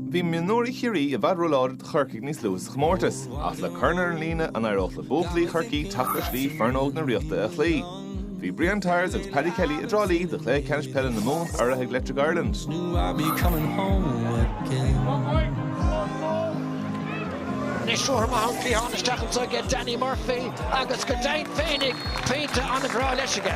Bhí Mionúir Ciarraí a bhad roláid Corcaigh níos luas chmórtas, ach le Corner an lína an air le bóplaí Corcaigh tapla slí farnóg na riota a chlí. Bhí Brian Tyres agus Paddy Kelly a drálí de chlé Ceannais Peile na Mumhan ar a Electric Ireland. Nisúr Mumhan fi hána stachel get Danny Murphy agus go dain féinnig féinte an a bhrá leis aige.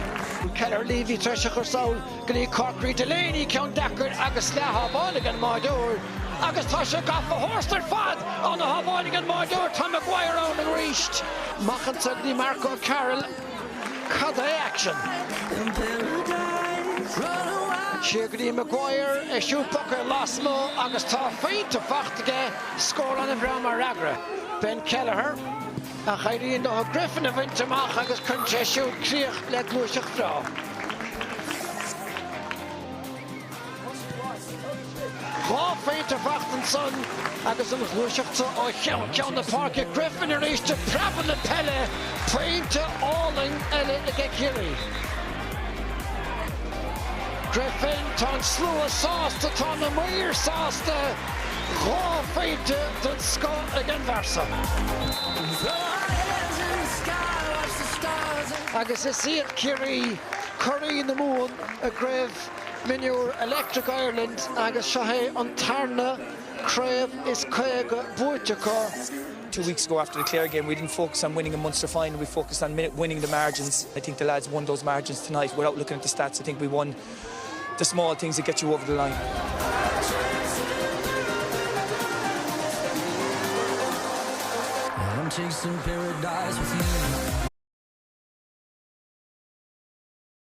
Keller Levy treise chu saoil go dtí Corcaigh Delaney ceann dacart agus le hábálaigh an Mionúir agus tá sé gafa hóstar fad an na hábálaigh an Mionúir tá Maguire an an ríist. Machanta ní Marco Carroll Cada action. Ciarraí Maguire e siúpacha lasmo agus tá féinte fachtaige scór an bhream mar agra. Ben Kelleher a chairíonn do Griffin a bhaint amach agus chun sé siúd críoch le Cluiche frá. Chá féinte fachtan son agus an Cluiche ó ceann na parke Griffin a ríiste praban na Peile féinte áling eile ag Ciarraí. Griffin tá slú a sásta tá na muir sásta chá féinte den scó ag an bharsa. Agus is siad Ciarraí Ciarraí na Mún a greibh Mionúir Electric Ireland agus seo an tarna creibh is Corcaigh Buaicphointí. 2 weeks ago after the Clare game, we didn't focus on winning a Munster final, we focused on winning the margins. I think the lads won those margins tonight without looking at the stats. I think we won the small things that get you over the line. I'm chasing paradise with you.